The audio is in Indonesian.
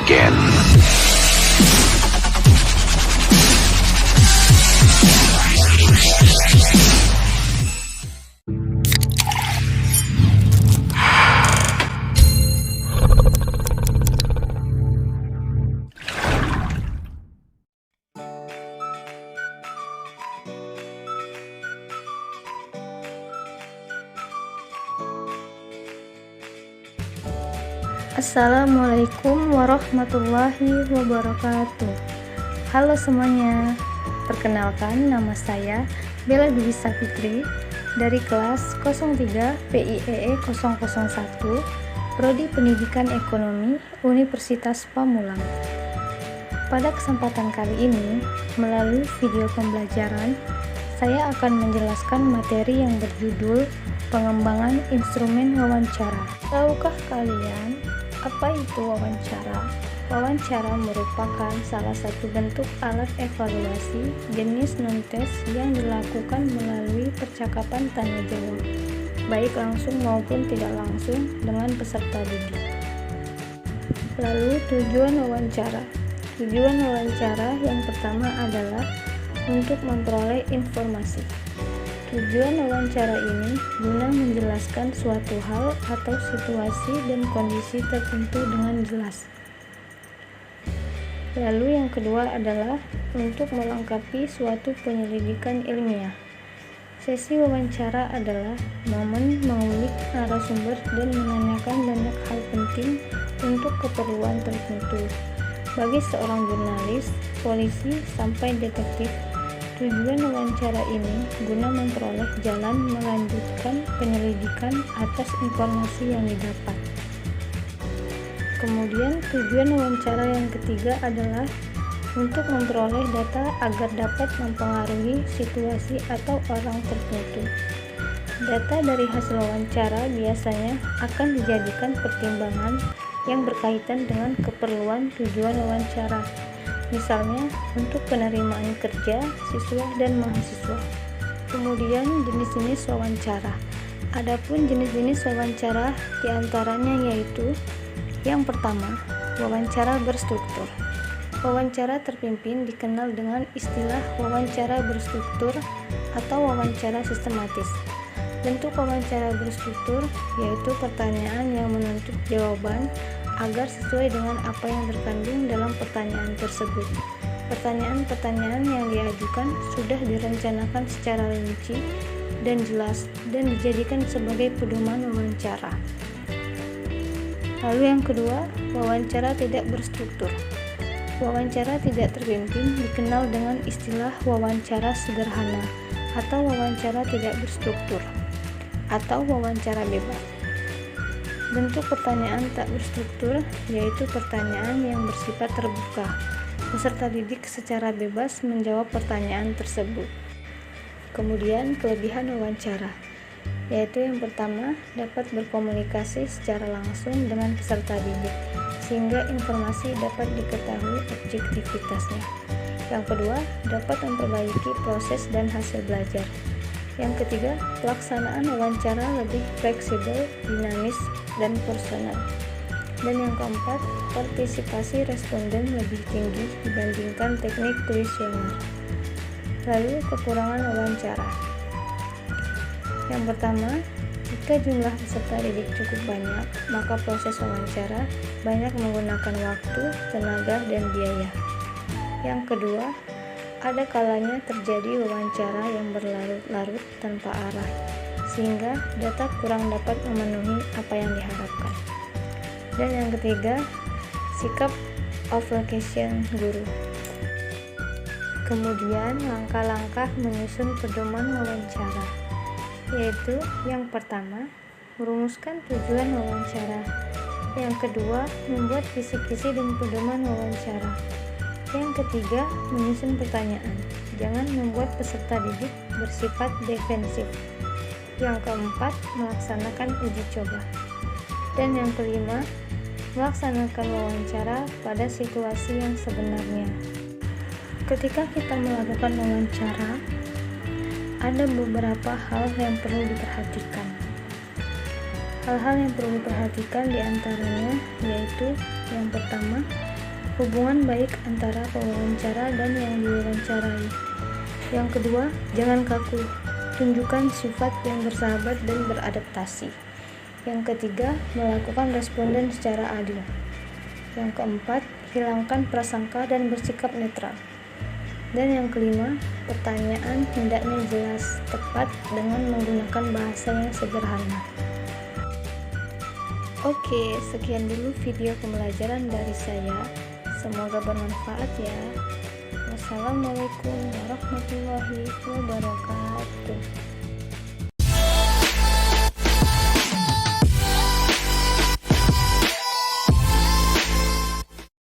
begin. Assalamualaikum warahmatullahi wabarakatuh. Halo semuanya, perkenalkan nama saya Bella Dwi Sapitri dari kelas 03 PIEE 001 Prodi Pendidikan Ekonomi Universitas Pamulang. Pada kesempatan kali ini, melalui video pembelajaran, saya akan menjelaskan materi yang berjudul pengembangan instrumen wawancara. Tahukah kalian apa itu wawancara? Wawancara merupakan salah satu bentuk alat evaluasi jenis non-tes yang dilakukan melalui percakapan tanya jawab, baik langsung maupun tidak langsung dengan peserta didik. Lalu tujuan wawancara. Tujuan wawancara yang pertama adalah untuk memperoleh informasi. Tujuan wawancara ini guna menjelaskan suatu hal atau situasi dan kondisi tertentu dengan jelas. Lalu yang kedua adalah untuk melengkapi suatu penyelidikan ilmiah. Sesi wawancara adalah momen mengulik narasumber dan menanyakan banyak hal penting untuk keperluan tertentu. Bagi seorang jurnalis, polisi, sampai detektif, tujuan wawancara ini guna memperoleh jalan melanjutkan penyelidikan atas informasi yang didapat. Kemudian tujuan wawancara yang ketiga adalah untuk memperoleh data agar dapat mempengaruhi situasi atau orang tertentu. Data dari hasil wawancara biasanya akan dijadikan pertimbangan yang berkaitan dengan keperluan tujuan wawancara. Misalnya untuk penerimaan kerja siswa dan mahasiswa. Kemudian jenis-jenis wawancara. Adapun jenis-jenis wawancara diantaranya yaitu yang pertama, wawancara berstruktur. Wawancara terpimpin dikenal dengan istilah wawancara berstruktur atau wawancara sistematis. Bentuk wawancara berstruktur yaitu pertanyaan yang menuntut jawaban agar sesuai dengan apa yang terkandung dalam pertanyaan tersebut. Pertanyaan-pertanyaan yang diajukan sudah direncanakan secara rinci dan jelas dan dijadikan sebagai pedoman wawancara. Lalu yang kedua, wawancara tidak berstruktur. Wawancara tidak terpimpin dikenal dengan istilah wawancara sederhana atau wawancara tidak berstruktur atau wawancara bebas. Bentuk pertanyaan tak berstruktur yaitu pertanyaan yang bersifat terbuka. Peserta didik secara bebas menjawab pertanyaan tersebut. Kemudian kelebihan wawancara, yaitu yang pertama dapat berkomunikasi secara langsung dengan peserta didik sehingga informasi dapat diketahui objektivitasnya. Yang kedua, dapat memperbaiki proses dan hasil belajar. Yang ketiga, pelaksanaan wawancara lebih fleksibel, dinamis, dan personal. Dan yang keempat, partisipasi responden lebih tinggi dibandingkan teknik kuesioner. Lalu kekurangan wawancara. Yang pertama, jika jumlah peserta didik cukup banyak, maka proses wawancara banyak menggunakan waktu, tenaga, dan biaya. Yang kedua, ada kalanya terjadi wawancara yang berlarut-larut tanpa arah, sehingga data kurang dapat memenuhi apa yang diharapkan. Dan yang ketiga, sikap obfuscation guru. Kemudian langkah-langkah menyusun pedoman wawancara, yaitu yang pertama, merumuskan tujuan wawancara. Yang kedua, membuat kisi-kisi dan pedoman wawancara. Yang ketiga, menyusun pertanyaan. Jangan membuat peserta didik bersifat defensif. Yang keempat, melaksanakan uji coba. Dan yang kelima, melaksanakan wawancara pada situasi yang sebenarnya. Ketika kita melakukan wawancara, ada beberapa hal yang perlu diperhatikan. Hal-hal yang perlu diperhatikan diantaranya yaitu yang pertama, hubungan baik antara pewawancara dan yang diwawancarai. Yang kedua, jangan kaku, tunjukkan sifat yang bersahabat dan beradaptasi. Yang ketiga, melakukan responden secara adil. Yang keempat, hilangkan prasangka dan bersikap netral. Dan yang kelima, pertanyaan hendaknya jelas, tepat, dengan menggunakan bahasa yang sederhana. Oke, sekian dulu video pembelajaran dari saya. Semoga bermanfaat ya. Wassalamualaikum warahmatullahi wabarakatuh.